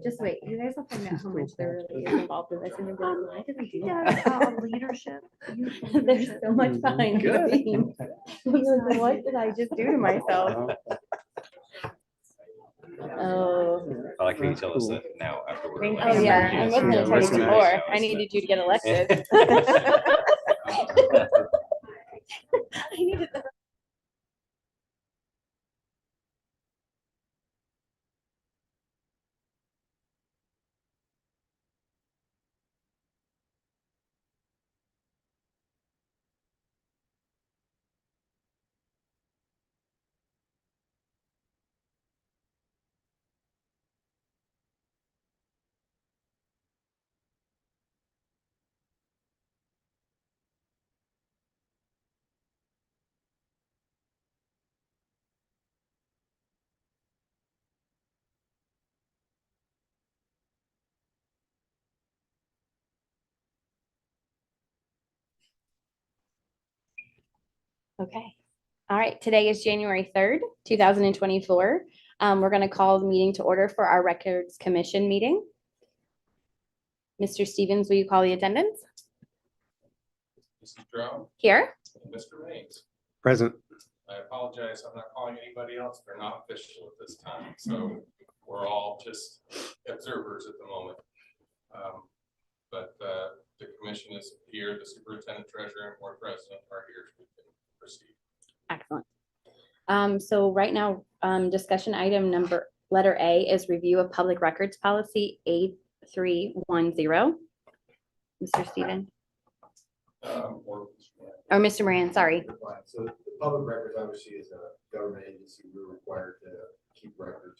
Just wait. You guys will find out how much there really is involved in this. And you'll be like, why did I do that? Leadership. There's so much behind the Good. scenes. You're like, what did I just do to myself? Oh. I like how you tell us that now after we're Oh, elected. yeah. I Yes, wasn't yeah, gonna tell you listen, before. now I it's needed the- you to get elected. I needed that. Okay. All right. Today is January 3rd, 2024. We're going to call the meeting to order for our Records Commission meeting. Mr. Stevens, will you call the attendance? Mrs. Drone Here. and Mr. Raines. Present. I apologize, I'm not calling anybody else. They're not official at this time, so we're all just observers at the moment. But the commission is here, the superintendent, treasurer, and board president are here, so we can proceed. Excellent. So right now, discussion item letter A is review of public records policy 8310. Mr. Steven or Mr. Moran, sorry. So the public records obviously is a government agency. We're required to keep records,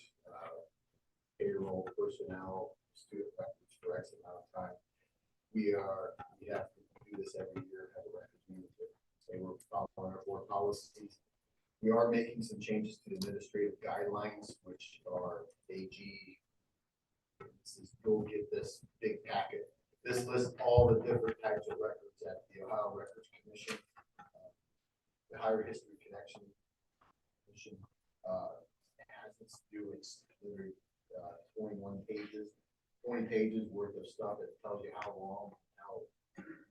payroll, personnel, student records for X amount of time. We have to do this every year, have a records manager. So we're following our board policies. We are making some changes to the administrative guidelines, which are AG. You'll get this big packet. This lists all the different types of records that the Ohio Records Commission, the Higher History Connection Commission, has its due. It's literally 21 pages, 20 pages worth of stuff that tells you how long, how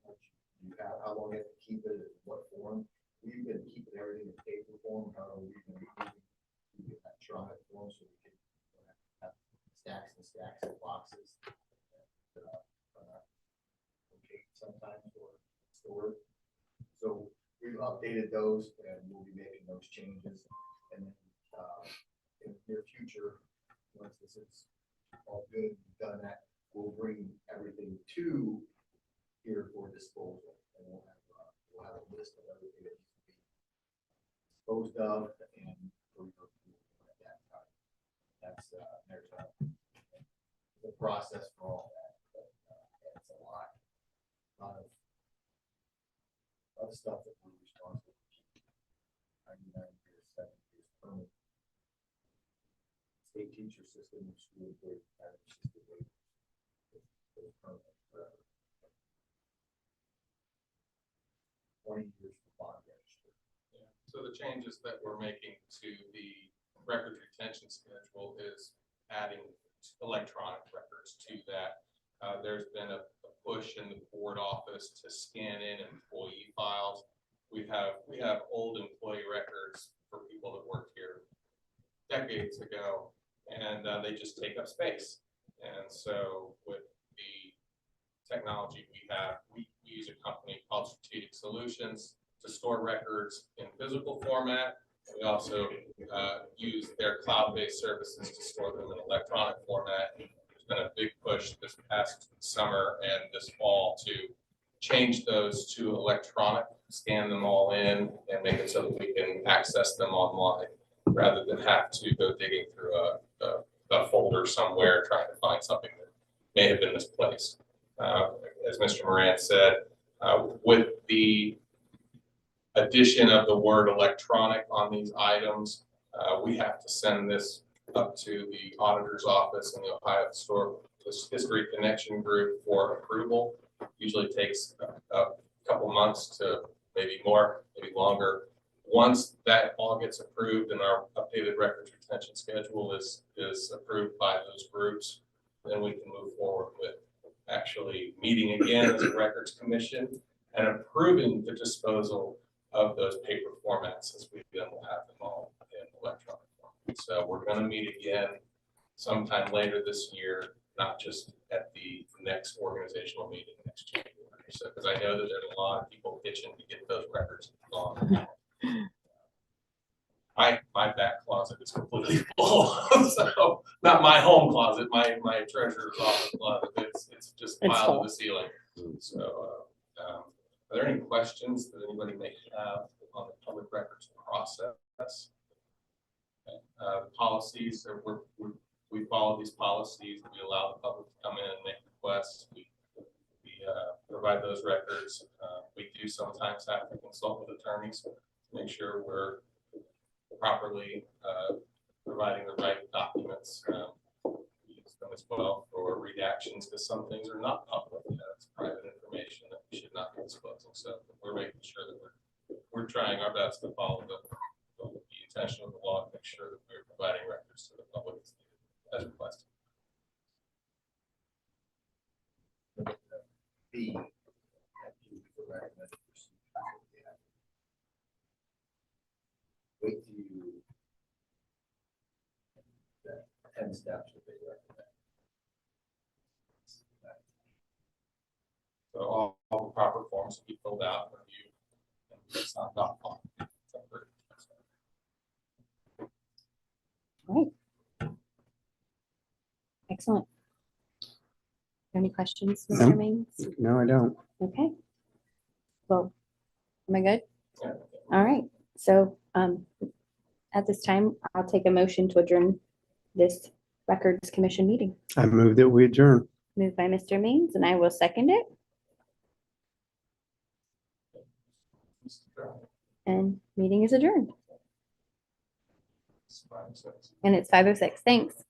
much you have, how long you have to keep it, in what form. We've been keeping everything in paper form. However, we've been using electronic form so we can have stacks and stacks of boxes. Sometimes or stored. So we've updated those and we'll be making those changes. And then in the near future, once this is all good, we've done that, we'll bring everything to here for disposal. And we'll have a list of everything that needs to be disposed of and at that time. That's there's the process for all that. But it's a lot of stuff that we're responsible for. 99 years, 7 years permanent. State teacher system, school board, system, permanent forever. 20 years for bond register. Yeah. So the changes that we're making to the record retention schedule is adding electronic records to that. There's been a push in the board office to scan in employee files. We have old employee records for people that worked here decades ago, and they just take up space. And so with the technology we have, we use a company called Strategic Solutions to store records in physical format. We also use their cloud-based services to store them in electronic format. Been a big push this past summer and this fall to change those to electronic, scan them all in and make it so that we can access them online rather than have to go digging through a folder somewhere trying to find something that may have been misplaced. As Mr. Moran said, with the addition of the word electronic on these items, we have to send this up to the auditor's office and the Ohio History Connection Group for approval. Usually takes a couple months to maybe more, maybe longer. Once that all gets approved and our updated records retention schedule is approved by those groups, then we can move forward with actually meeting again as a records commission and approving the disposal of those paper formats, as we then will have them all in electronic form. So we're going to meet again sometime later this year, not just at the next organizational meeting next January. So, because I know that there's a lot of people itching to get those records on. My back closet is completely full, so not my home closet, my treasurer's office closet. It's just It's piled full. to the ceiling. So, are there any questions that anybody may have on the public records process? Policies, we follow these policies. We allow the public to come in and make requests. We provide those records. We do sometimes have to consult with attorneys to make sure we're properly providing the right documents. We use them as well for redactions, because some things are not public. It's private information that we should not be disclosing. So we're making sure that we're trying our best to follow the intention of the law to make sure that we're providing records to the public as requested. B, that you recommend procedure. Wait till you. The 10 steps that they recommend. So all the proper forms will be filled out, reviewed, and it's not on. Excellent. Any questions, No. Mr. Maines? No, I don't. Okay. Well, am I good? Yeah. All right. So at this time, I'll take a motion to adjourn this Records Commission meeting. I move that we adjourn. Moved by Mr. Maines, and I will second it. And meeting is adjourned. And it's 5:06. Thanks.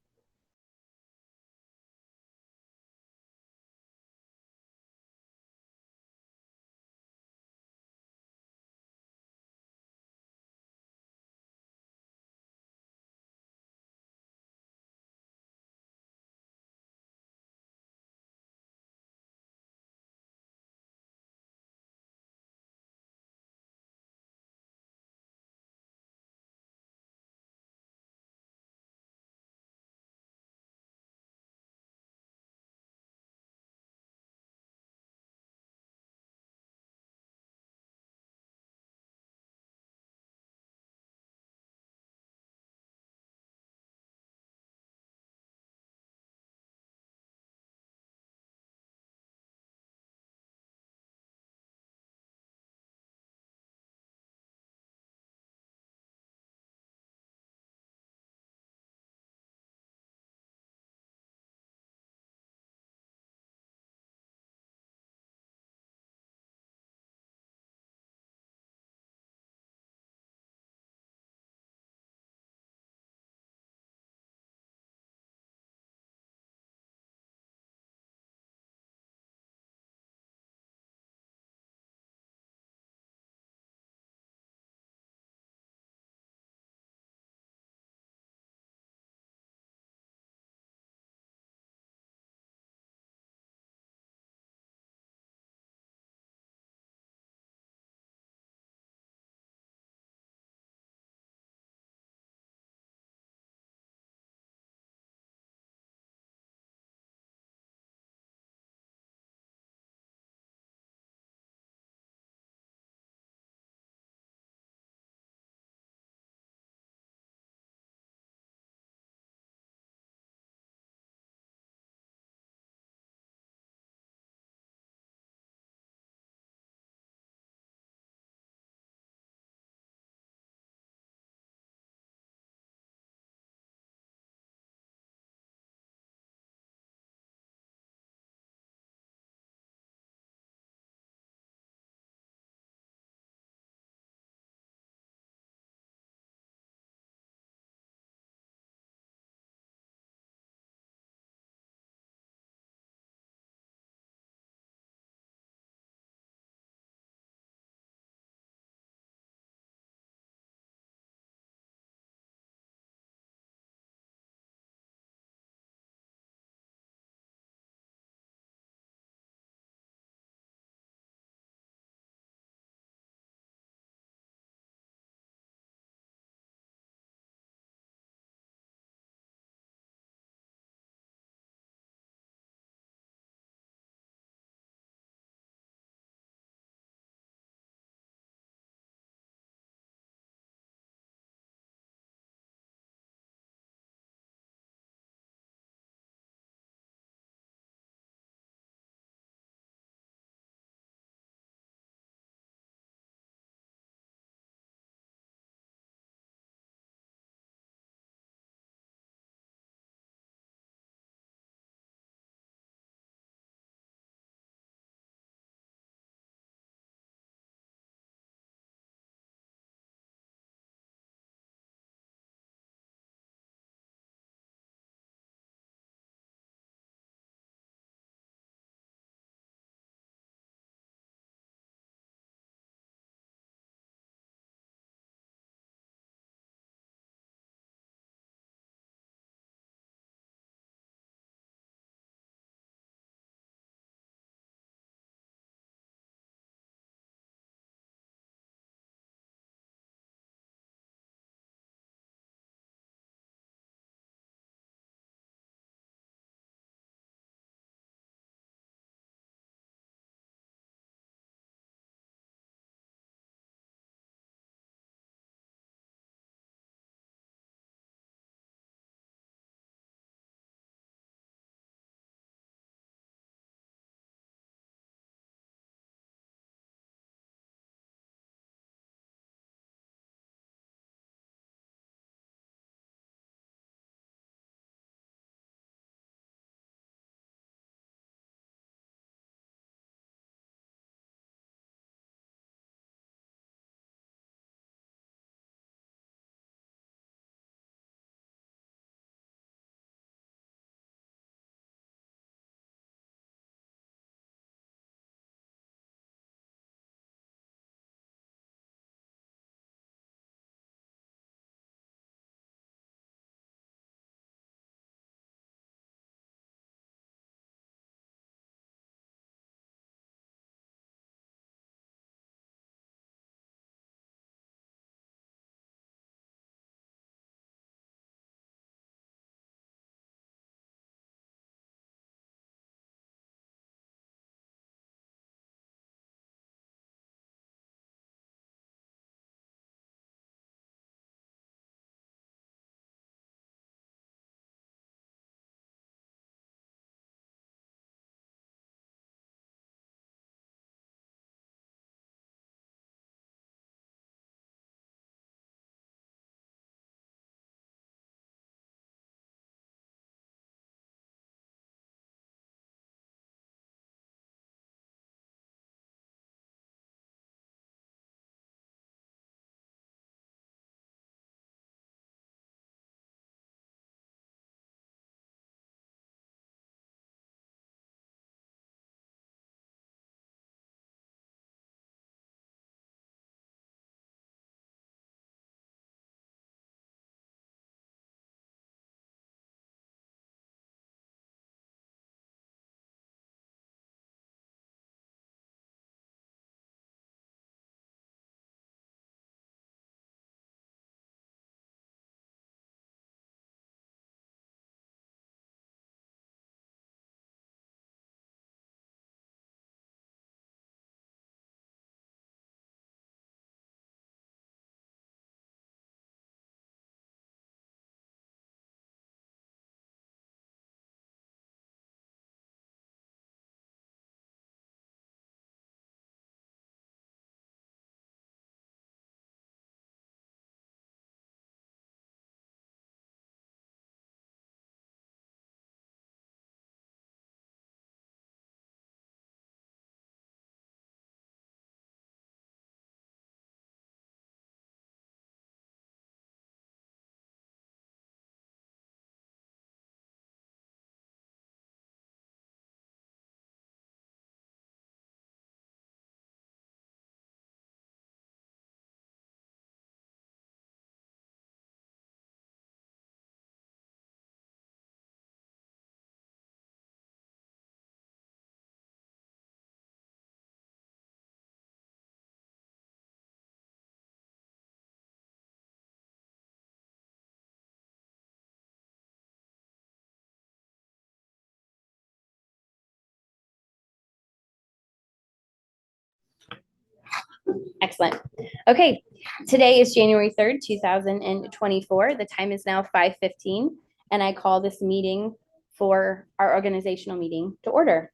Excellent. Okay, today is January 3rd, 2024. The time is now 5:15, and I call this meeting for our organizational meeting to order.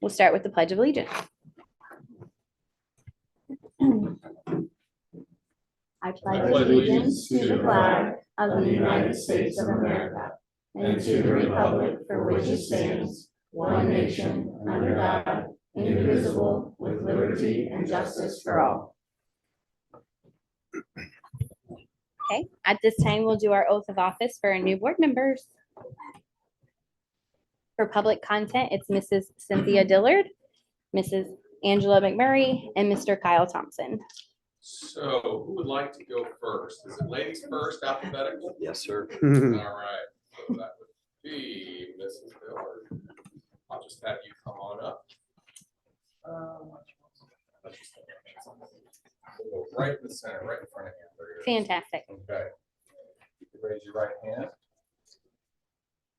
We'll start with the Pledge of Allegiance. I pledge allegiance to the flag of the United States of America and to the republic for which it stands, one nation, under God, indivisible, with liberty and justice for all. Okay, at this time, we'll do our oath of office for our new board members. For public content, it's Mrs. Cynthia Dillard, Mrs. Angela McMurray, and Mr. Kyle Thompson. So who would like to go first? Is it ladies first, alphabetical? Yes, sir. All right, so that would be Mrs. Dillard. I'll just have you come on up. We'll go right in the center, right in front of you. Fantastic. Okay. You can raise your right hand.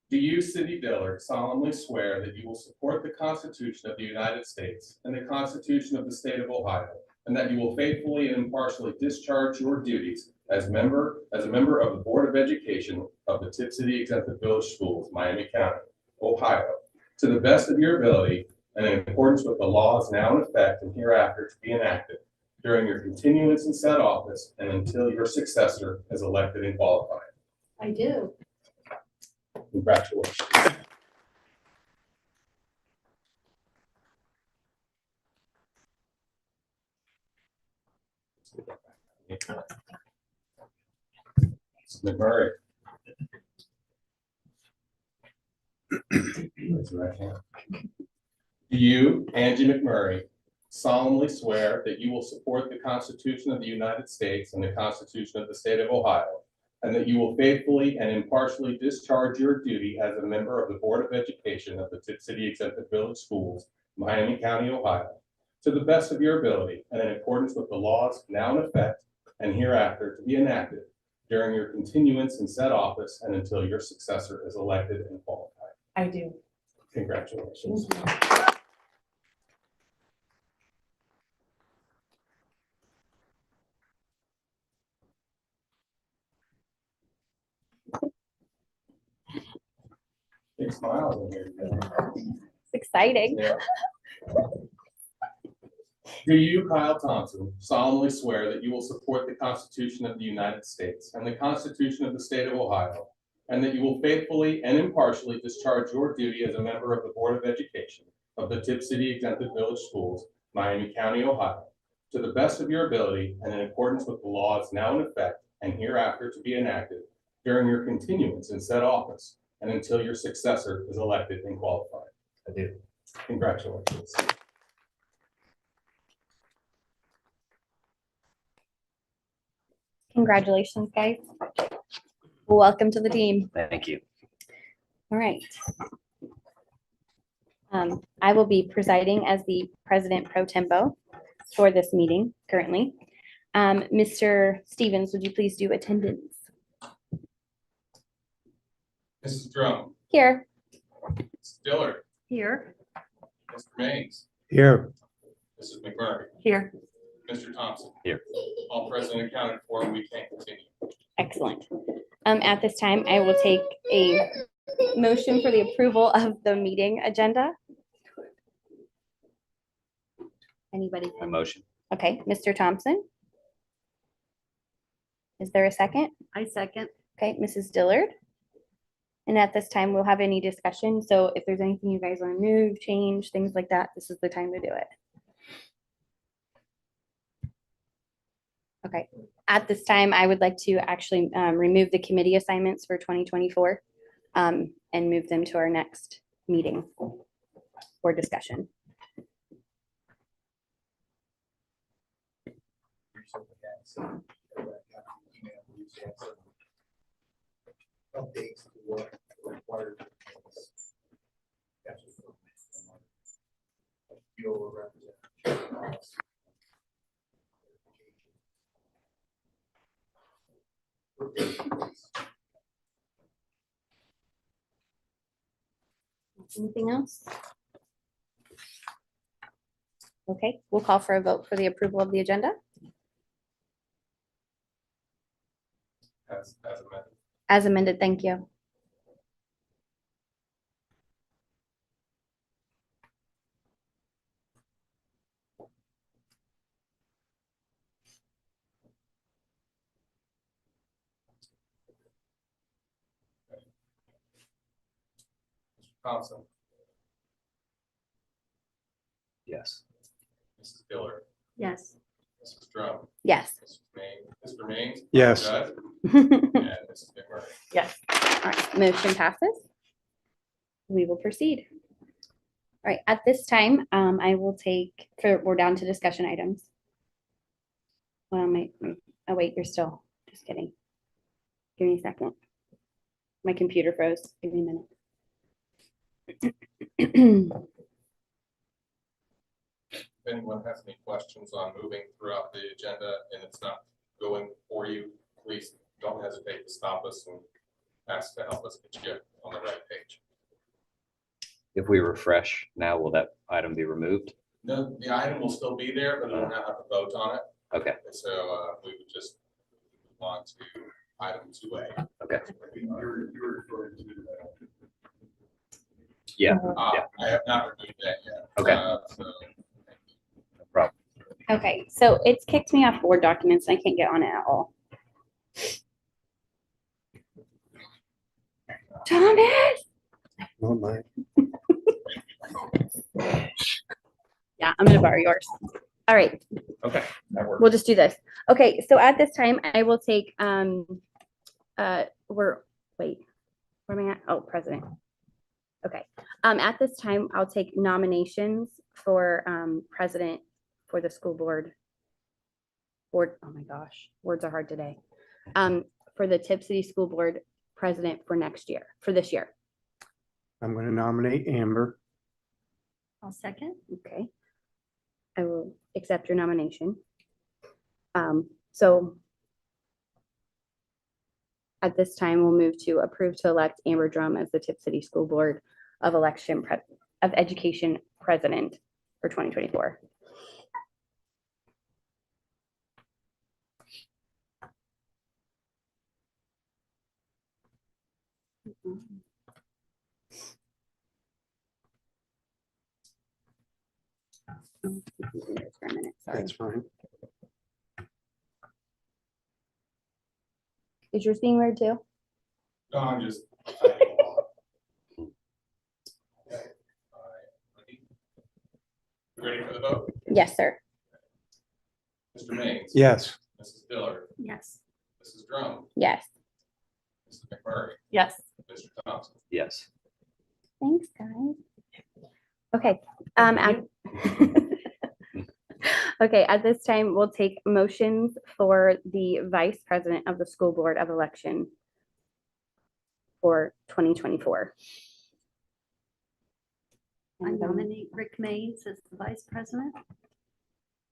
Do you, Cindy Dillard, solemnly swear that you will support the Constitution of the United States and the Constitution of the State of Ohio, and that you will faithfully and impartially discharge your duties as a member of the Board of Education of the Tip City Exempted Village Schools, Miami County, Ohio, to the best of your ability and in accordance with the laws now in effect and hereafter to be enacted during your continuance in said office and until your successor is elected and qualified? I do. Congratulations. McMurray. Raise your right hand. Do you, Angie McMurray, solemnly swear that you will support the Constitution of the United States and the Constitution of the State of Ohio, and that you will faithfully and impartially discharge your duty as a member of the Board of Education of the Tip City Exempted Village Schools, Miami County, Ohio, to the best of your ability and in accordance with the laws now in effect and hereafter to be enacted during your continuance in said office and until your successor is elected and qualified? I do. Congratulations. Big smiles in here. It's exciting. Yeah. Do you, Kyle Thompson, solemnly swear that you will support the Constitution of the United States and the Constitution of the State of Ohio, and that you will faithfully and impartially discharge your duty as a member of the Board of Education of the Tip City Exempted Village Schools, Miami County, Ohio, to the best of your ability and in accordance with the laws now in effect and hereafter to be enacted during your continuance in said office and until your successor is elected and qualified? I do. Congratulations. Congratulations, guys. Welcome to the team. Thank you. All right. I will be presiding as the president pro tempo for this meeting currently. Mr. Stevens, would you please do attendance? Mrs. Drum, Here. Mrs. Dillard, Here. Mr. Mays, Here. Mrs. McMurray, Here. Mr. Thompson. Here. All present and accounted for, and we can continue. Excellent. At this time, I will take a motion for the approval of the meeting agenda. Anybody? A motion. Okay, Mr. Thompson. Is there a second? I second. Okay, Mrs. Dillard. And at this time, we'll have any discussion. So if there's anything you guys want to move, change, things like that, this is the time to do it. Okay, at this time, I would like to actually remove the committee assignments for 2024 and move them to our next meeting for discussion. Updates to what required. You'll represent. Anything else? Okay, we'll call for a vote for the approval of the agenda As amended. as amended. Thank you. Mr. Thompson, Yes. Mrs. Diller, Yes. Mrs. Drum, Yes. Mr. Maines. Yes. Judd, All and Mrs. McMurray. Yes. right, motion passes. We will proceed. All right, at this time, I will take, we're down to discussion items. Oh wait, you're still, just kidding. Give me a second. My computer froze. Give me a minute. If anyone has any questions on moving throughout the agenda and it's not going for you, please don't hesitate to stop us and ask to help us get you on the right page. If we refresh now, will that item be removed? No, the item will still be there, but we won't have to vote on it. Okay, So we would just move on to item 2A. okay. You're referring to Yeah, I have not reviewed that yet. Okay. So no problem. Okay, so it's kicked me off Word documents and I can't get on it at all. Thomas! Not mine. Yeah, I'm gonna borrow yours. All right, okay, that works. we'll just do this. Okay, so at this time, I will take, wait, where am I at? Oh, president. Okay, at this time, I'll take nominations for, president for the school board. Oh my gosh, words are hard today. For the Tip City School Board president for next year, for this year. I'm going to nominate Amber. I'll second. Okay. I will accept your nomination. So at this time, we'll move to approve to elect Amber Drum as the Tip City School Board of Education president for 2024. Oh, for a minute, sorry. That's fine. Is yours being weird too? No, I'm just. typing along. Okay, all right, ready? You ready for the vote? Yes, sir. Mr. Maines. Yes. Mrs. Diller, Yes. Mrs. Drum, Yes. Mrs. McMurray, Yes. Mr. Thompson. Yes. Thanks, guys. Okay, okay, at this time, we'll take motions for the vice president of the School Board of Election for 2024. I nominate Rick Maines as the vice president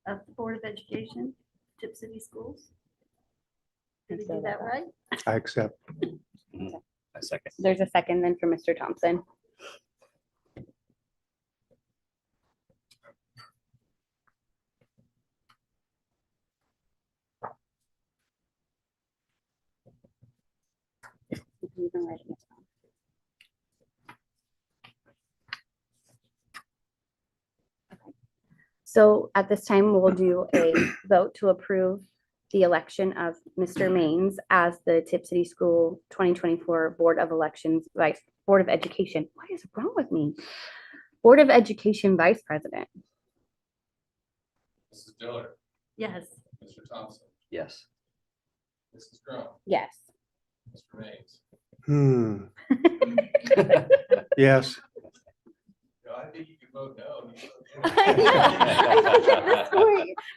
of the Board of Education, Tip City Schools. Did I do that right? I accept. A second. There's a second then for Mr. Thompson. Even writing it down. Okay. So at this time, we'll do a vote to approve the election of Mr. Maines as the Tip City School 2024 Board of Board of Education. What is wrong with me? Board of Education Vice President. Mrs. Diller, Yes. Mr. Thompson, Yes. Mrs. Drum, Yes. Mr. Maines. Yes. No, I think you can vote no. I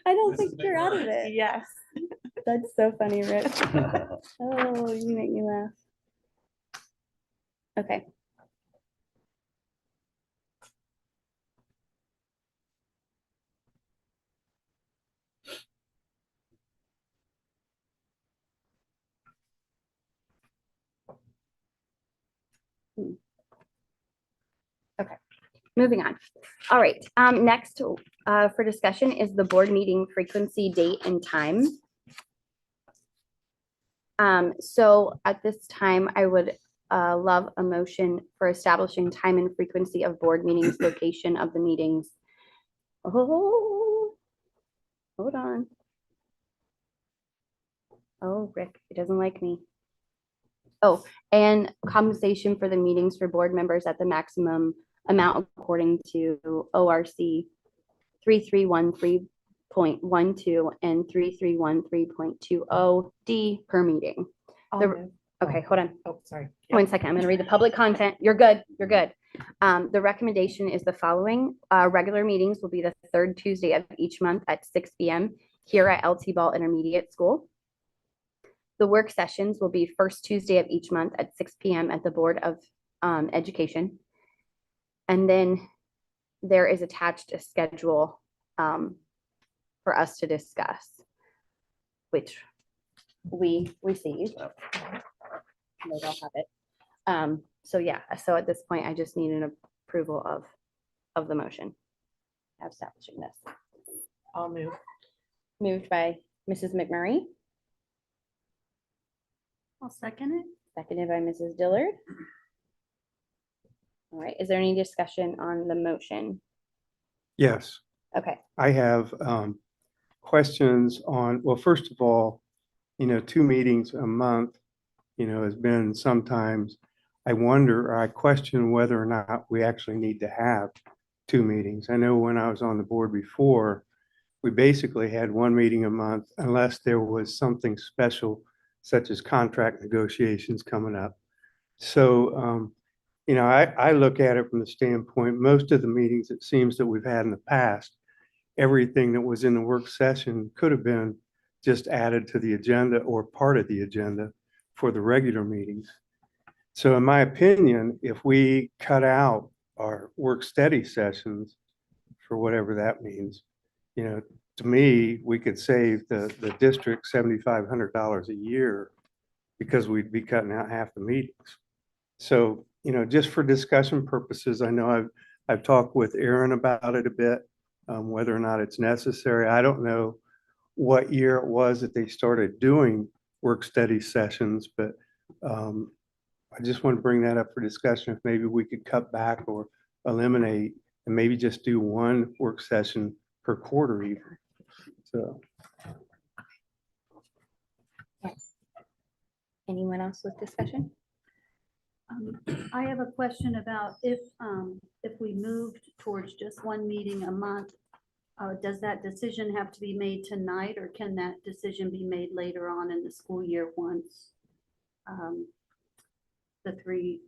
don't Mrs. think you're out of McMurray. it. Yes. That's so funny, Rich. Oh, you make me laugh. Okay. Okay, moving on. All right, next, for discussion is the board meeting frequency, date, and time. So at this time, I would love a motion for establishing time and frequency of board meetings, location of the meetings. Oh, hold on. Oh, Rick, it doesn't like me. Oh, and compensation for the meetings for board members at the maximum amount according to ORC 3313.12 and 3313.20 D per meeting. I'll The- move. Okay, hold on. Oh, sorry. One second, I'm gonna read the public content. You're good, you're good. The recommendation is the following. Regular meetings will be the third Tuesday of each month at 6 p.m. here at LT Ball Intermediate School. The work sessions will be first Tuesday of each month at 6 p.m. at the Board of Education. And then there is attached a schedule for us to discuss, which we received. They don't have it. So yeah, so at this point, I just need an approval of the motion establishing this. I'll move. Moved by Mrs. McMurray, I'll second it. seconded by Mrs. Dillard. All right, is there any discussion on the motion? Yes, Okay, I have questions on, well, first of all, 2 meetings a month, has been sometimes, I wonder, or I question whether or not we actually need to have 2 meetings. I know when I was on the board before, we basically had 1 meeting a month unless there was something special, such as contract negotiations coming up. So, I look at it from the standpoint, most of the meetings, it seems that we've had in the past, everything that was in the work session could have been just added to the agenda or part of the agenda for the regular meetings. So in my opinion, if we cut out our work study sessions, for whatever that means, to me, we could save the district $7,500 a year because we'd be cutting out half the meetings. So, just for discussion purposes, I know I've talked with Aaron about it a bit, whether or not it's necessary. I don't know what year it was that they started doing work study sessions, but I just want to bring that up for discussion. If maybe we could cut back or eliminate and maybe just do 1 work session per quarter even. So, anyone else with discussion? I have a question about if we moved towards just 1 meeting a month, does that decision have to be made tonight, or can that decision be made later on in the school year once the 3?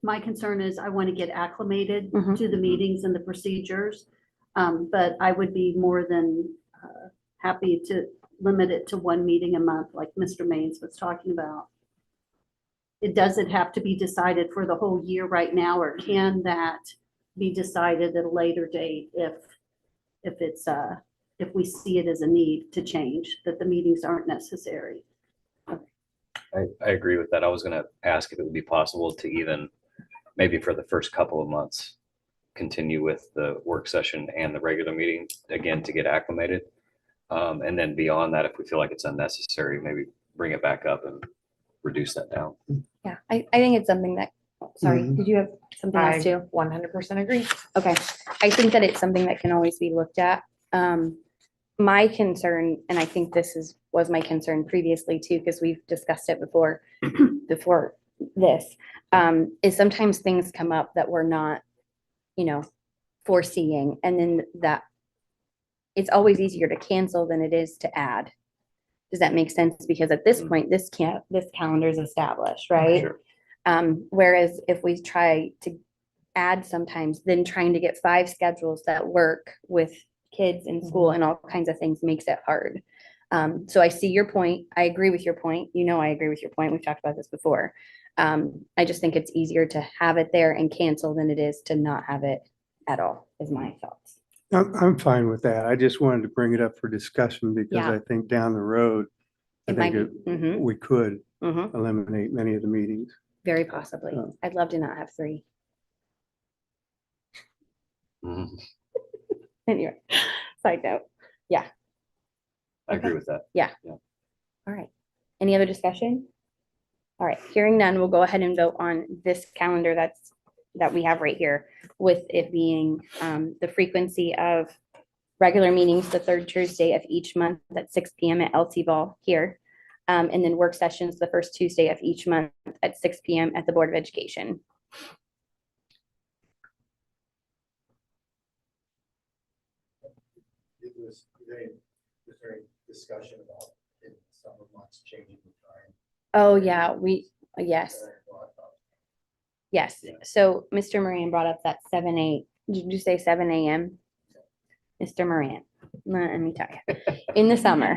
My concern is I want to get acclimated Mhm. to the meetings and the procedures, but I would be more than happy to limit it to 1 meeting a month, like Mr. Maines was talking about. Does it have to be decided for the whole year right now, or can that be decided at a later date if we see it as a need to change, that the meetings aren't necessary? I agree with that. I was gonna ask if it would be possible to even, maybe for the first couple of months, continue with the work session and the regular meeting, again, to get acclimated. And then beyond that, if we feel like it's unnecessary, maybe bring it back up and reduce that down. Yeah, I think it's something that, sorry, Mhm. did you have something else I too? 100% agree. Okay, I think that it's something that can always be looked at. My concern, and I think was my concern previously too, because we've discussed it before, before this, is sometimes things come up that we're not, foreseeing, and then that it's always easier to cancel than it is to add. Does that make sense? Because at this point, this calendar is established, right? Sure. Whereas if we try to add sometimes, then trying to get 5 schedules that work with kids in school and all kinds of things makes it hard. So I see your point. I agree with your point. I agree with your point. We've talked about this before. I just think it's easier to have it there and cancel than it is to not have it at all, is my thoughts. I'm fine with that. I just wanted to bring it up for discussion because Yeah. I think down the road, I It might think be, mhm, we could mhm, eliminate many of the meetings. very possibly. Oh. I'd love to not have 3. Mhm. Anyway, side note. I agree Okay. with that. All right. Any other discussion? All right, hearing none, we'll go ahead and vote on this calendar that we have right here, with it being the frequency of regular meetings the third Tuesday of each month at 6 PM at LT Ball here. And then work sessions the first Tuesday of each month at 6 PM at the Board of Education. Was there any discussion about in summer months changing the time? Oh, yeah, yes. Yes, so Mr. Moran brought up that 7 did you say 7 AM? Mr. Moran, let me tell you, in the summer.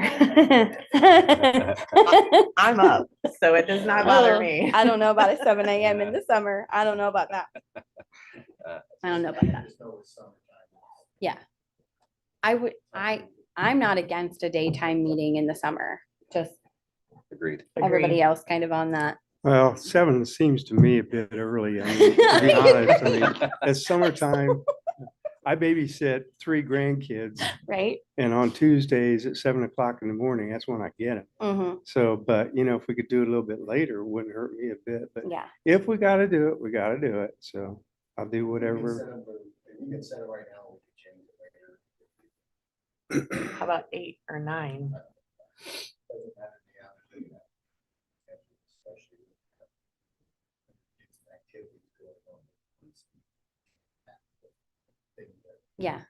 I'm up, so it does not bother Oh, me. I don't know about a 7 AM in the summer. I don't know about that. I don't know about that. Just know it's summertime. Yeah. I'm not against a daytime meeting in the summer, just Agreed. everybody else kind of on that. Well, 7 seems to me a bit early. I mean, to be honest, I mean, it's summertime. I babysit 3 grandkids, Right? and on Tuesdays at 7 o'clock in the morning, that's when I get them. Mm-hmm, So, but if we could do it a little bit later, it wouldn't hurt me a bit, but yeah. if we gotta do it, we gotta do it. So I'll do whatever. You can set it right now, we can change it later. How about 8 or 9? Doesn't matter to me, I'm doing that. Especially with some activities going on. Things that Yeah,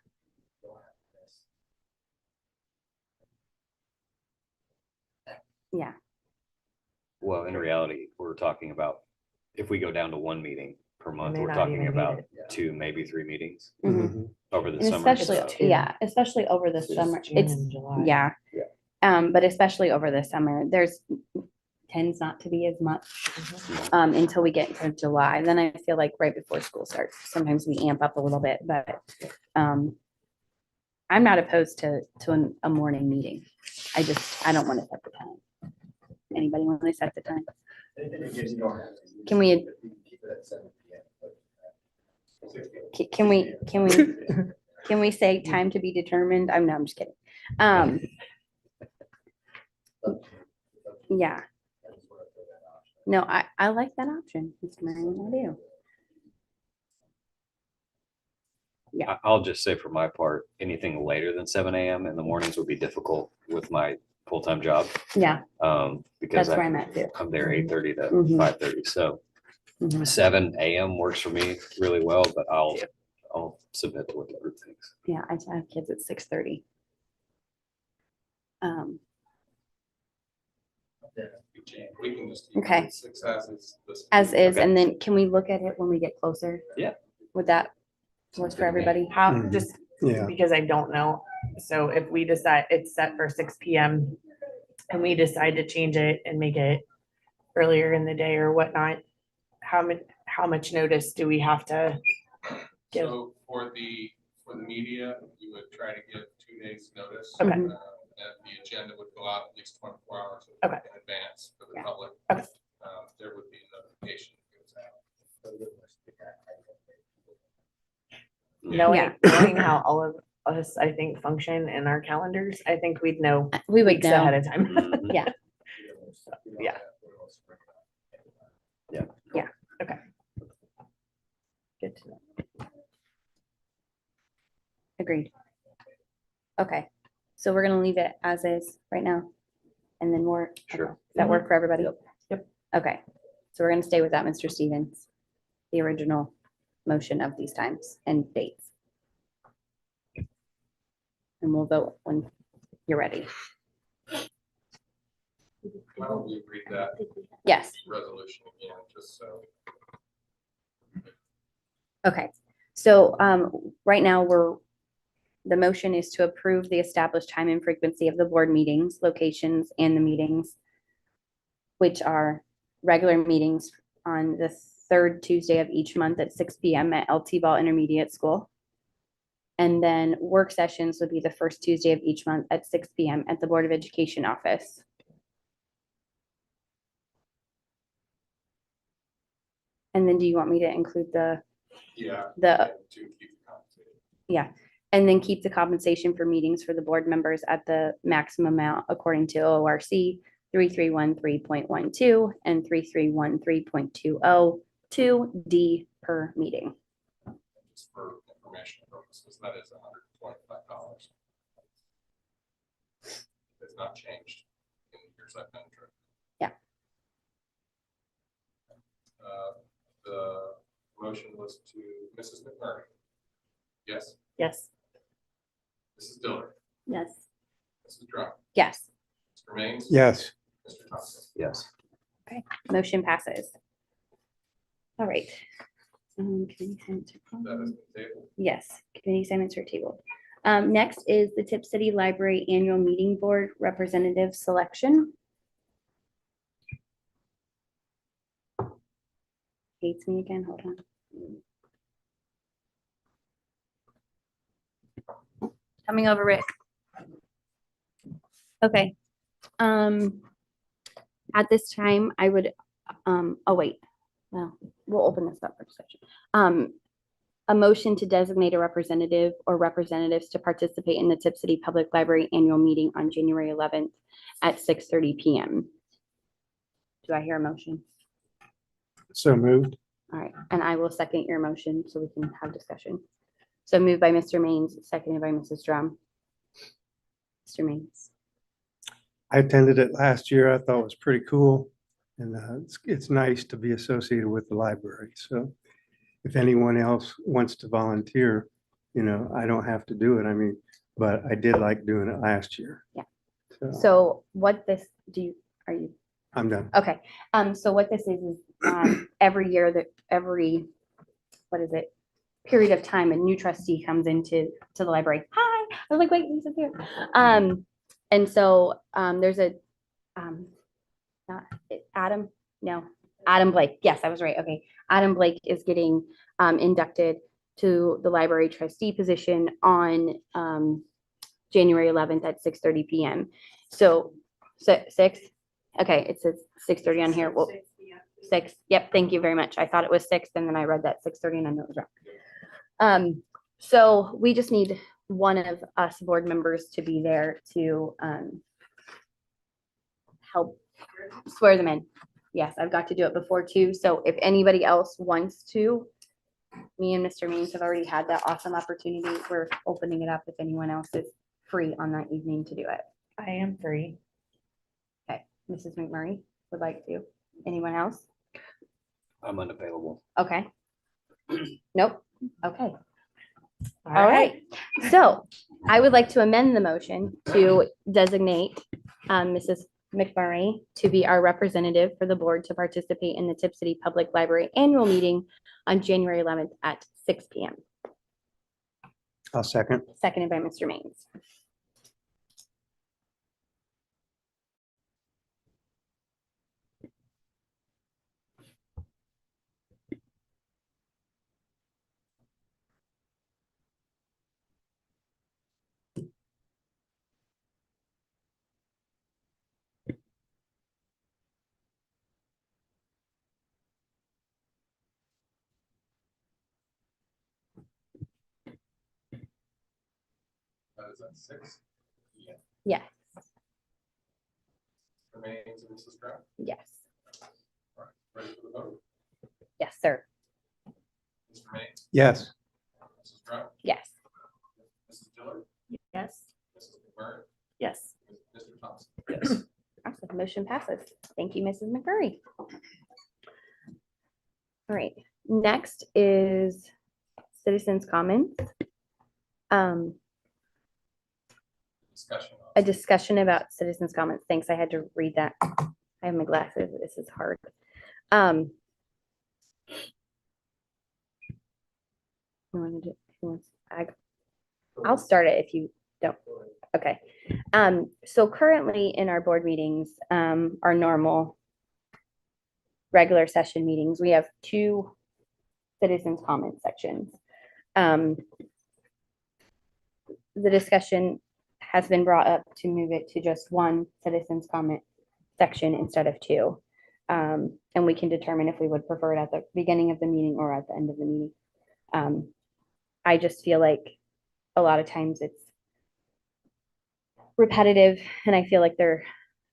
don't have to miss. yeah, Well, in reality, we're talking about, if we go down to 1 meeting per month, may we're not talking even need about it. 2, maybe 3 meetings mhm. Mhm. over the And summer. especially, so- yeah, especially over the It's summer. June It's, and July. yeah. Yeah. But especially over the summer, tends not to be as much until we get into July. Then I feel like right before school starts, sometimes we amp up a little bit, but I'm not opposed to a morning meeting. I don't want to set the time. Anybody want to set the time? Anything that gives you don't have to. Can we- You can keep it at 7 PM, but, 6 PM. Can we say time to be determined? I'm just kidding. Yeah, I just wanna throw that option. no, I like that option, Mr. Marion, I do. I'll just say for my part, anything later than 7 AM in the mornings would be difficult with my full-time job. Yeah, Because that's where I'm at too. I'm there 8:30 to Mhm. 5:30. So Mhm. 7 AM works for me really well, but I'll submit to what the group thinks. Yeah, I have kids at 6:30. We can just. keep Okay. it 6 as is. As is, Okay. and then can we look at it when we get closer? Yeah. Would that work for everybody? How, Mhm. Just Yeah. because I don't know. So if we decide it's set for 6 PM and we decide to change it and make it earlier in the day or whatnot, how much notice do we have to give? So for the media, we would try to give 2 days notice. Okay. And the agenda would go out at least 24 hours Okay. in advance for the Yeah. public. Okay. There would be a notification that goes out. Knowing how all of us, I think, function in our calendars, I think we'd know we would weeks ahead know. of time. Mhm. Yeah. Yeah. Good to know. Agreed. Okay, so we're gonna leave it as is right now, and then more. Sure. Does that work for everybody? Yep. Okay, so we're gonna stay with that, Mr. Stevens, the original motion of these times and dates. And we'll vote when you're ready. Why don't we read that Yes, resolution again, just so. okay. So right now, the motion is to approve the established time and frequency of the board meetings, locations, and the meetings, which are regular meetings on the third Tuesday of each month at 6 PM at LT Ball Intermediate School. And then work sessions would be the first Tuesday of each month at 6 PM at the Board of Education office. And then do you want me to include Yeah. The- To keep it complicated. And then keep the compensation for meetings for the board members at the maximum amount according to ORC 3313.12 and 3313.202D per meeting. Just for information purposes, that is $125. It's not changed in the years I've been through. Yeah. The motion was to Mrs. McMurray. Yes. Yes. Mrs. Diller, Yes. Mrs. Drum, Yes, Mr. Maines. Yes, Mr. Thompson. Yes. motion passes. All right. Committee assignments are That is gone. the table. Yes, committee assignments are tabled. Next is the Tip City Library Annual Meeting Board Representative Selection. Hates me again, hold on. Coming over, Rick. Okay. At this time, I would, oh wait, well, we'll open this up for discussion. A motion to designate a representative or representatives to participate in the Tip City Public Library Annual Meeting on January 11th at 6:30 PM. Do I hear a motion? so moved. All right, and I will second your motion so we can have discussion. So moved by Mr. Maines, seconded by Mrs. Drum. Mr. Maines. I attended it last year. I thought it was pretty cool. And it's nice to be associated with the library. So if anyone else wants to volunteer, I don't have to do it. I mean, but I did like doing it last year. Yeah. So So what this, are you, I'm done. okay, so what this is every year what is it? Period of time, a new trustee comes into the library. Hi, I was like, wait, Lisa's here. And so there's not Adam, no, Adam Blake. Yes, I was right. Okay. Adam Blake is getting inducted to the library trustee position on January 11th at 6:30 PM. So six, okay, it says 6:30 on here. Well, 6. Yep, thank you very much. I thought it was 6 and then I read that 6:30 and I know it was wrong. So we just need one of us board members to be there to help swear them in. Yes, I've got to do it before too. So if anybody else wants to, me and Mr. Maines have already had that awesome opportunity. We're opening it up if anyone else is free on that evening to do it. I am free. Okay, Mrs. McMurray would like to. Anyone else? I'm unavailable. Okay. Nope. Okay. All All right. So I would like to amend the motion to designate Mrs. McMurray to be our representative for the board to participate in the Tip City Public Library Annual Meeting on January 11th at 6 PM. I'll second. Seconded by Mr. Maines. That is at 6. Yeah. Yes, Remains and Mrs. Drum. yes, All right, ready for the vote? yes, sir. Mr. Maines, Yes, Mrs. Drum, Yes. Mrs. Diller, Yes. Mrs. McMurray, Yes. Mr. Thompson. Yes. Awesome. Motion passes. Thank you, Mrs. McMurray. All right, next is citizens' comments. Discussion. A discussion about citizens' comments. Thanks, I had to read that. I have my glasses. This is hard. who wanted to- who wants- I'll start it if you don't. Okay. So currently in our board meetings, our normal regular session meetings, we have 2 citizens' comment sections. The discussion has been brought up to move it to just 1 citizens' comment section instead of 2. And we can determine if we would prefer it at the beginning of the meeting or at the end of the meeting. I just feel like a lot of times it's repetitive, and I feel like they're,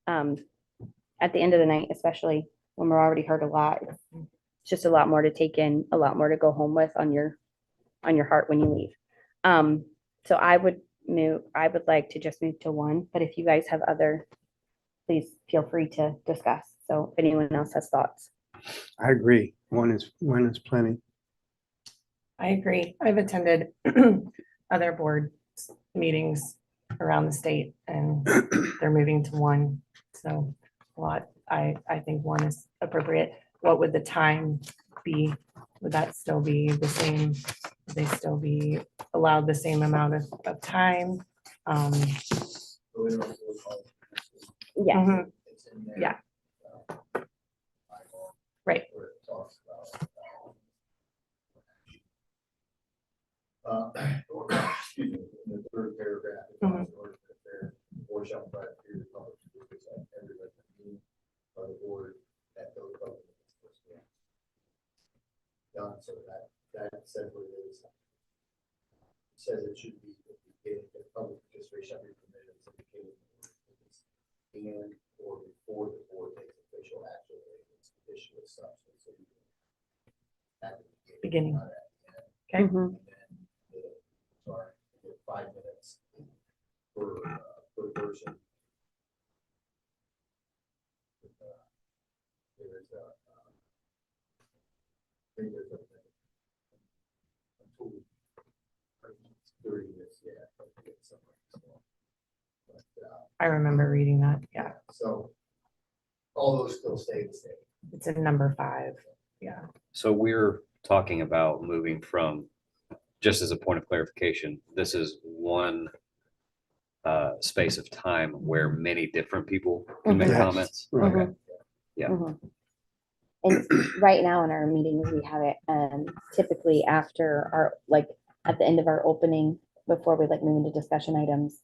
at the end of the night, especially when we're already heard a lot, it's just a lot more to take in, a lot more to go home with on your heart when you leave. So I would like to just move to one, but if you guys have other, please feel free to discuss. So if anyone else has thoughts. I agree. One is plenty. I agree. I've attended other board meetings around the state and they're moving to one. So I think one is appropriate. What would the time be? Would that still be the same? Would they still be allowed the same amount of time? So we don't really call it- Yeah. Mhm. It's in there. Yeah. Bylaw, Right. where it talks about, excuse me, in the third paragraph, it talks in order that their board shall provide a period of public notice at every regular meeting of the board that those public meetings first be done, so that says what it is. It says it should be, the public participation shall be permitted as indicated in the ordinance and or before the board takes official action or its issue of substance. So you can- at the Beginning. not at the end. Okay. Mhm. And then, sorry, you get 5 minutes per person. There's a, I think there's a tool. 30 minutes, yeah. I forget something, so. But, I remember reading that. Yeah. so all those still stay the same. It's in number 5. Yeah. So we're talking about moving from, just as a point of clarification, this is one space of time where many different people can make Yes. comments. Right. Okay. Yeah. Mhm. And right now in our meetings, we have it typically after our, like, at the end of our opening, before we like move into discussion items.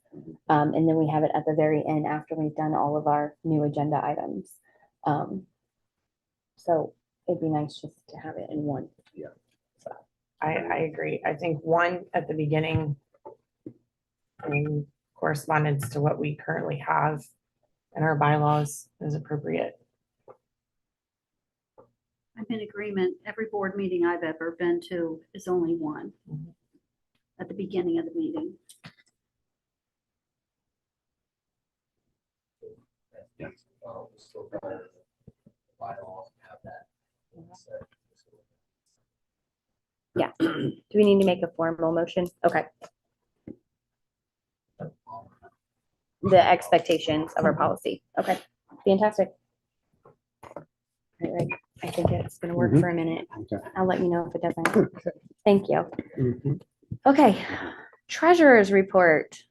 And then we have it at the very end after we've done all of our new agenda items. So it'd be nice just to have it in one. I agree. I think one at the beginning in correspondence to what we currently have in our bylaws is appropriate. I'm in agreement. Every board meeting I've ever been to is only one Mhm. at the beginning of the meeting. Yeah. Still follow the bylaws and have that. set. Yeah. Do we need to make a formal motion? Okay. The expectations of our policy. Okay, fantastic. All right, I think it's gonna work for a minute. Okay. I'll let you know if it doesn't. Thank you. Mhm. Okay, treasurer's report.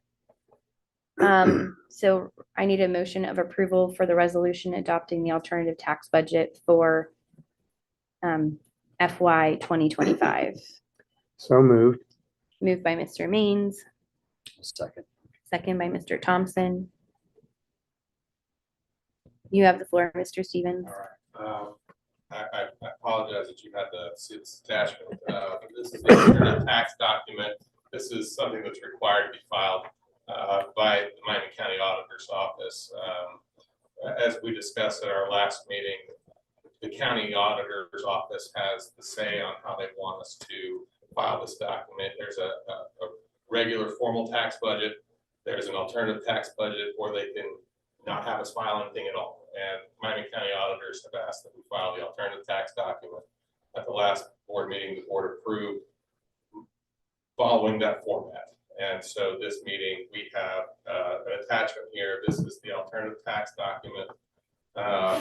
So I need a motion of approval for the resolution adopting the alternative tax budget for FY 2025. So moved. Moved by Mr. Maines, Second. second by Mr. Thompson. You have the floor, Mr. Stevens. All right. I apologize that you had to see this attachment. But this is the alternate tax document. This is something that's required to be filed by the Miami County Auditor's Office. As we discussed at our last meeting, the county auditor's office has the say on how they want us to file this document. There's a regular formal tax budget. There's an alternative tax budget, or they can not have us file anything at all. And Miami County auditors have asked that we file the alternative tax document. At the last board meeting, the board approved following that format. And so this meeting, we have an attachment here. This is the alternative tax document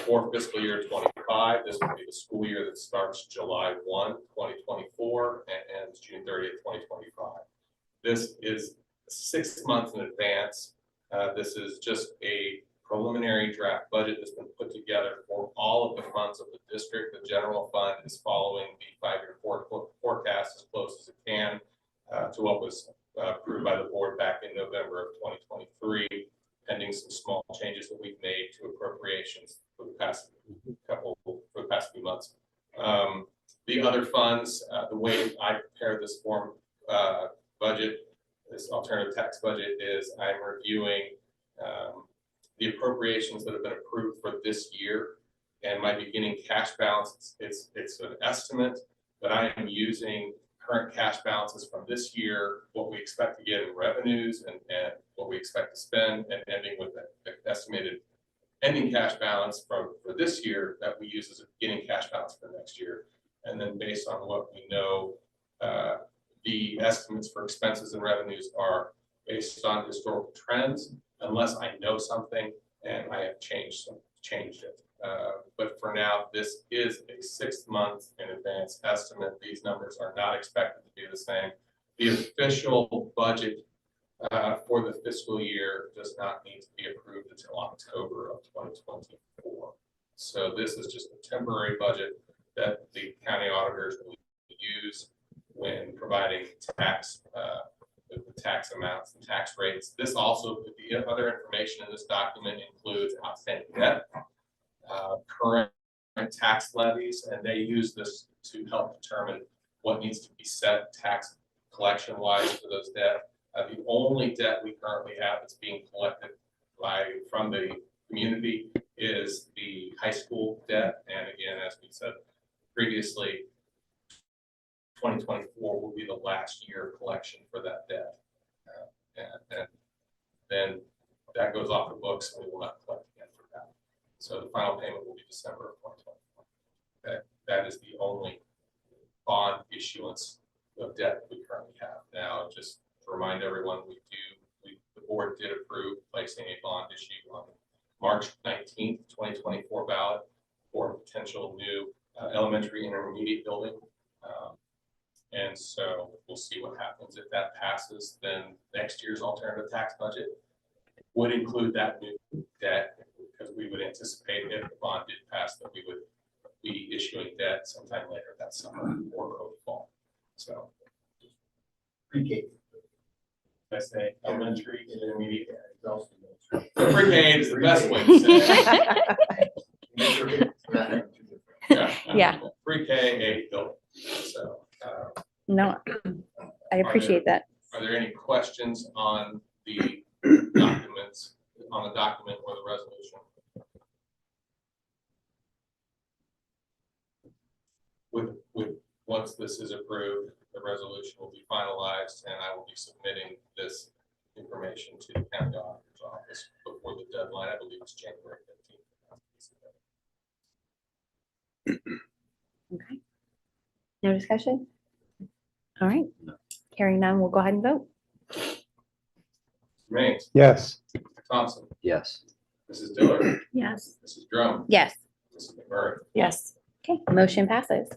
for fiscal year 25. This will be the school year that starts July 1, 2024 and ends June 30th, 2025. This is 6 months in advance. This is just a preliminary draft budget that's been put together for all of the funds of the district. The general fund is following the 5-year forecast as close as it can to what was approved by the board back in November of 2023, pending some small changes that we've made to appropriations for the past few months. The other funds, the way I prepare this form budget, this alternative tax budget is I'm reviewing the appropriations that have been approved for this year and my beginning cash balance. It's an estimate, but I am using current cash balances from this year, what we expect to get in revenues and what we expect to spend, and ending with the estimated ending cash balance for this year that we use as a beginning cash balance for next year. And then based on what we know, the estimates for expenses and revenues are based on historical trends, unless I know something and I have changed it. But for now, this is a 6 month in advance estimate. These numbers are not expected to be the same. The official budget for the fiscal year does not need to be approved until October of 2024. So this is just a temporary budget that the county auditors will use when providing tax, the tax amounts and tax rates. This also, the other information in this document includes outstanding debt, current tax levies, and they use this to help determine what needs to be set tax collection wise for those debt. The only debt we currently have that's being collected from the community is the high school debt. And again, as we said previously, 2024 will be the last year of collection for that debt. And then that goes off the books and we will not collect again for that. So the final payment will be December of 2024. That is the only bond issuance of debt we currently have. Now, just to remind everyone, the board did approve placing a bond issue on March 19th, 2024 ballot for a potential new elementary intermediate building. And so we'll see what happens. If that passes, then next year's alternative tax budget would include that new debt, because we would anticipate if the bond did pass that we would be issuing debt sometime later that summer or early fall. So Pre-K. I say elementary, intermediate. Pre-K is the best way to say it. Yeah. Pre-K, 8 building. So. No, I appreciate that. Are there any questions on the documents, on the document or the resolution? Once this is approved, the resolution will be finalized and I will be submitting this information to the county auditor's office before the deadline. I believe it's January 15th. Okay. No discussion? All right. Hearing none, we'll go ahead and vote. Raines, Yes. Mr. Thompson, Yes. Mrs. Diller, Yes. Mrs. Drum, Yes. Mrs. McMurray. Yes. Okay, motion passes.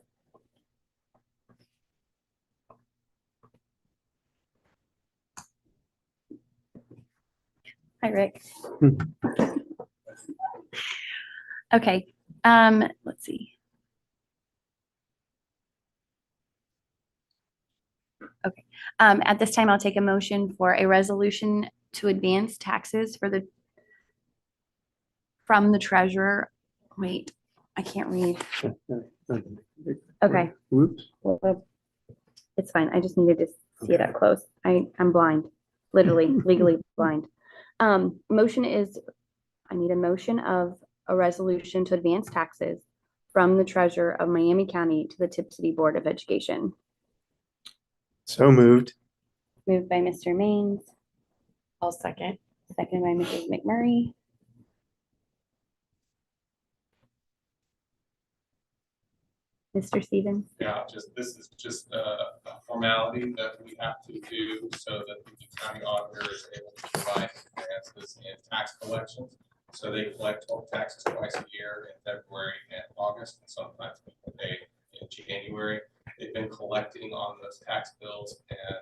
Hi, Rick. Okay, let's see. Okay, at this time, I'll take a motion for a resolution to advance taxes from the treasurer. Wait, I can't read. Okay. Whoops. Well, it's fine. I just needed to see it up close. I'm blind, literally, legally blind. Motion is, I need a motion of a resolution to advance taxes from the treasurer of Miami County to the Tip City Board of Education. So moved. Moved by Mr. Maines, I'll second. seconded by Mrs. McMurray. Mr. Stevens? Yeah, this is just a formality that we have to do so that the county auditor is able to provide advances in tax collections. So they collect taxes twice a year in February and August, and sometimes we pay in January. They've been collecting on those tax bills, and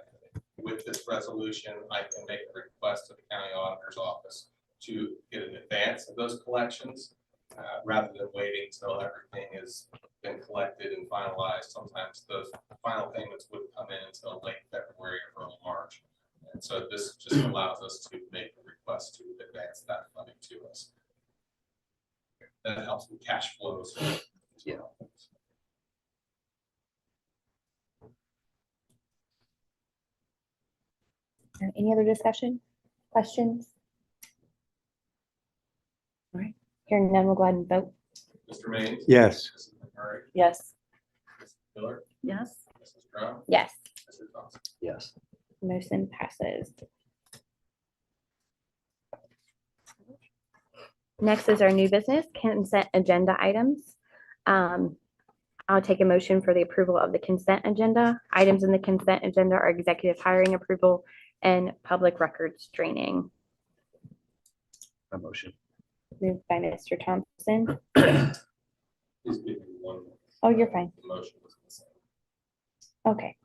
with this resolution, I can make a request to the county auditor's office to get an advance of those collections rather than waiting until everything has been collected and finalized. Sometimes those final payments wouldn't come in until late February or early March. And so this just allows us to make a request to advance that funding to us. That helps with cash flows. Yeah. Any other discussion, questions? All right, hearing none, we'll go ahead and vote. Mr. Mays? Yes. Mrs. McMurray? Yes. Mrs. Miller? Yes. Mrs. Brown? Yes, Mr. Thompson? Yes. motion passes. Next is our new business consent agenda items. I'll take a motion for the approval of the consent agenda. Items in the consent agenda are executive hiring approval and public records training. A motion. Moved by Mr. Thompson. Please give me one. Oh, you're fine. The motion was consent. Okay.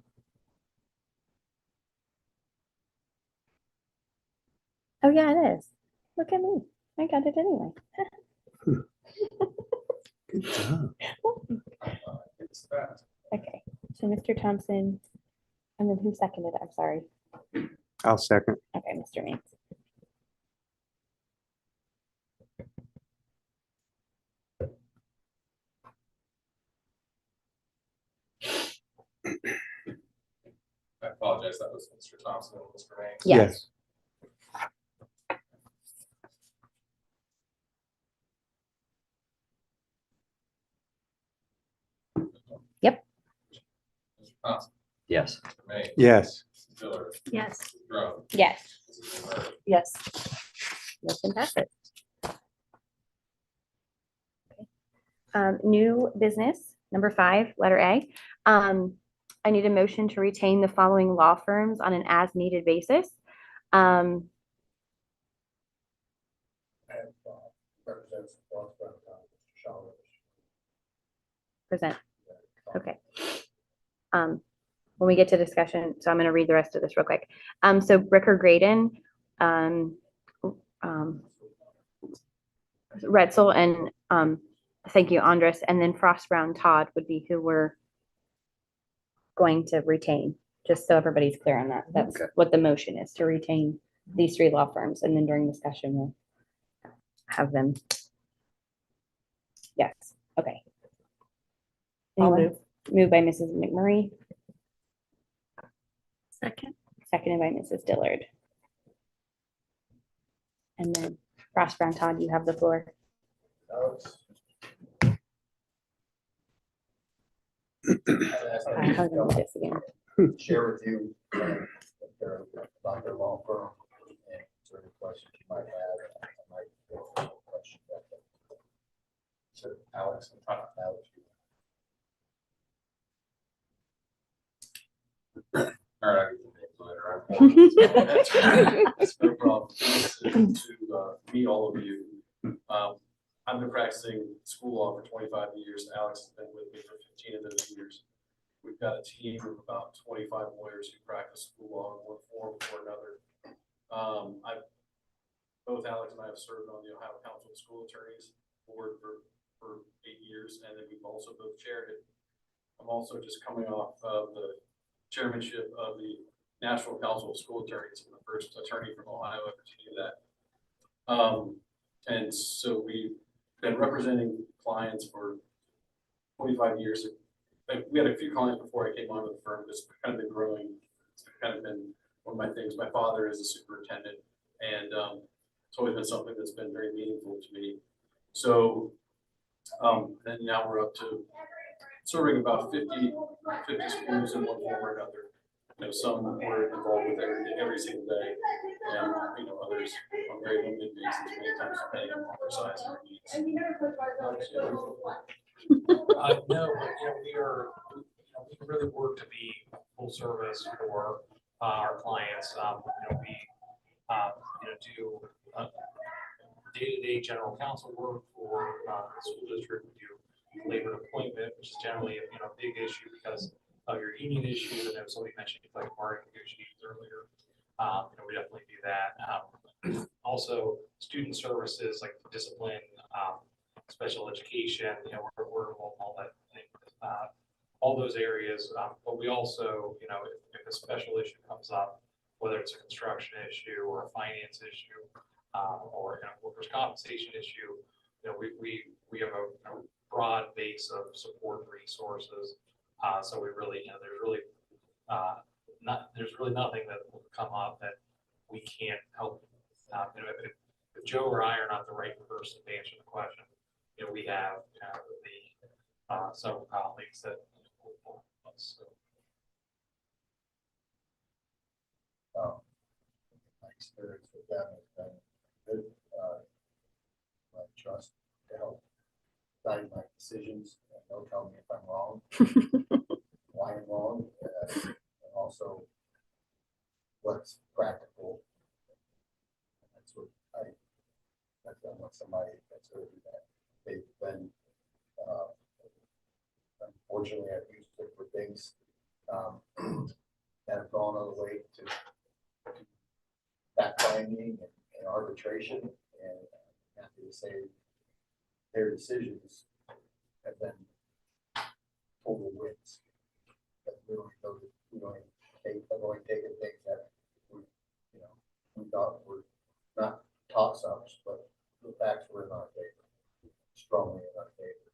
Oh, yeah, it is. Look at me. I got it anyway. Good job. It's fast. Okay, so Mr. Thompson, and then who seconded it? I'm sorry. I'll second. Okay, Mr. Mains. I apologize. That was Mr. Thompson and Mr. Mays. Yes. Yep. Mr. Thompson? Yes. Mr. Mays? Yes. Mrs. Miller? Yes. Mrs. Brown? Yes, Mrs. McMurray? Yes. motion passes. New business, number 5, letter A. I need a motion to retain the following law firms on an as-needed basis. And represents Ross Brown County, Mr. Shaw Rivers. Present. Okay. When we get to discussion, so I'm going to read the rest of this real quick. So Bricker Graydon, Retzel, and thank you, Andres, and then Frost Brown Todd would be who we're going to retain, just so everybody's clear on that. That's Okay. what the motion is, to retain these 3 law firms, and then during discussion, we'll have them. Yes, okay. I'll Anyone? Moved by Mrs. McMurray, Second. seconded by Mrs. Dillard. And then Frost Brown Todd, you have the floor. Alex? How do we do this again? Share with you about their law firm and sort of questions you might have. I might go through the question that- So Alex, Alex. All right. I can make it later. That's no problem. Nice to meet all of you. I've been practicing school law for 25 years. Alex has been with me for 15 of those years. We've got a team of about 25 lawyers who practice school law in one form or another. Both Alex and I have served on the Ohio Council of School Attorneys board for 8 years, and then we've also both chaired it. I'm also just coming off of the chairmanship of the National Council of School Attorneys. I'm the first attorney from Ohio ever to do that. And so we've been representing clients for 25 years. We had a few clients before I came onto the firm. It's kind of been growing. It's kind of been one of my things. My father is a superintendent, and it's always been something that's been very meaningful to me. So then now we're up to serving about 50 schools in one form or another. You know, some we're involved with every single day, and others on very limited basis, many times depending on their size and their needs. No, but we really work to be full service for our clients. We do day-to-day general counsel work for the school district. We do labor employment, which is generally a big issue because of your union issues. I know somebody mentioned like bargaining negotiations earlier. We definitely do that. Also, student services like discipline, special education. We're involved in all that, all those areas. But we also, if a special issue comes up, whether it's a construction issue or a finance issue, or workers' compensation issue, we have a broad base of support and resources. So we really, there's really nothing that will come up that we can't help. You know, if Joe or I are not the right person to answer the question, you know, we have the several colleagues that will help us. So, My experience with them has been good. I trust to help guide my decisions, and they'll tell me if I'm wrong, why I'm wrong, and also what's practical. That's what I want somebody that's really that. They've been, unfortunately, I've used it for things that have gone all the way to fact-finding and arbitration, and I'm happy to say their decisions have been total wins. But we only taken things that we thought were not toss-ups, but the facts were in our favor, strongly in our favor.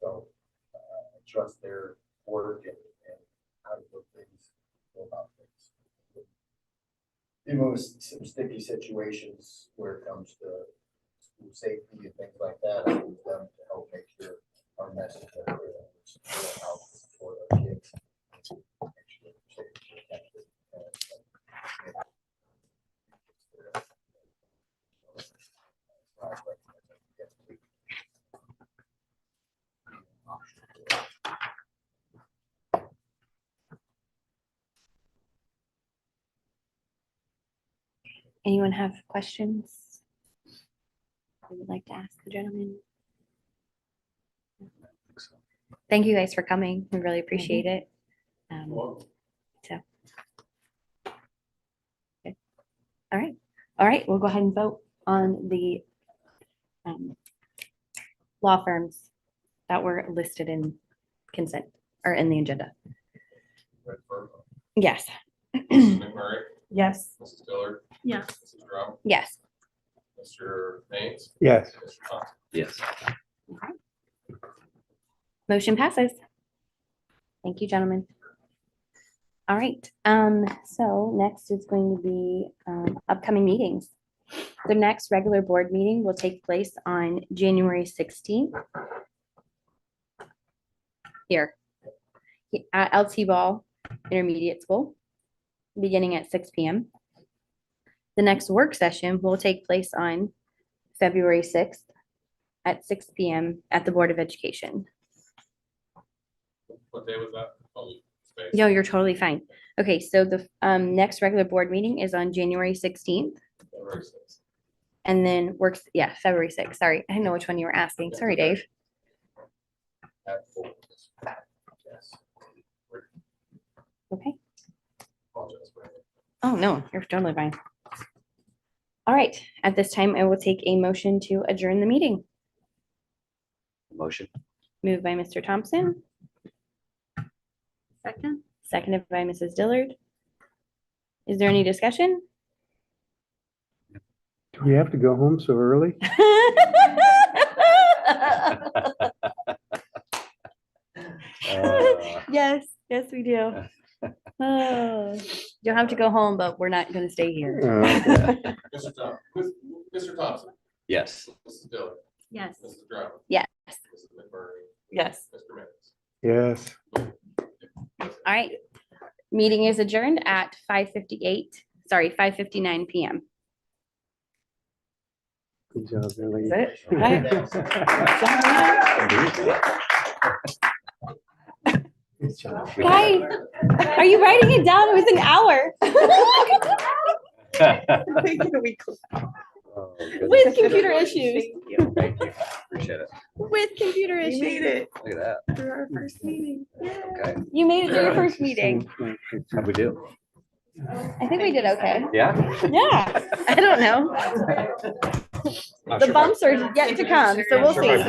So I trust their work and how to put things, go about things. Even with some sticky situations where it comes to school safety and things like that, I use them to help make sure our message is clear, how to support our kids. Make sure they're safe and protected. Anyone have questions you would like to ask the gentleman? Thank you guys for coming. We really appreciate it. So. Okay. All right, we'll go ahead and vote on the law firms that were listed in consent or in the agenda. Yes. Mrs. McMurray, Yes. Mrs. Dillard, Yes. Mrs. Drum, Yes. Mr. Haynes, Yes. Mr. Thompson. Yes. Motion passes. Thank you, gentlemen. All right, so next is going to be upcoming meetings. The next regular board meeting will take place on January 16th. Here at LT Ball Intermediate School, beginning at 6 p.m. The next work session will take place on February 6th at 6 p.m. at the Board of Education. What day was that? Oh, space. No, you're totally fine. Okay, so the next regular board meeting is on January 16th. February 6th. And then works, yeah, February 6th. Sorry, I didn't know which one you were asking. Sorry, Dave. At 4. Yes. Okay. Apologize for that. Oh, no, you're totally fine. All right, at this time, I will take a motion to adjourn the meeting. Motion. Moved by Mr. Thompson, Second? seconded by Mrs. Dillard. Is there any discussion? Do we have to go home so early? Yes, we do. Oh, you'll have to go home, but we're not gonna stay here. Mr. Thompson, Yes. Mrs. Dillard, Yes. Mrs. Drum, Yes. Mrs. McMurray, Yes. Mr. Mays. Yes. All right. Meeting is adjourned at 5:59 p.m. Good job, Billy. Is it? Good job. Guy, are you writing it down? It was an hour. Oh, goodness. With computer issues. Thank you. Appreciate it. With computer We issues. made it Look at that. through our first meeting. Okay. You made it through your first meeting. How'd we do? I think we did okay. Yeah? Yeah, I don't know. Not The sure if I- bumps are yet to come, so we'll see.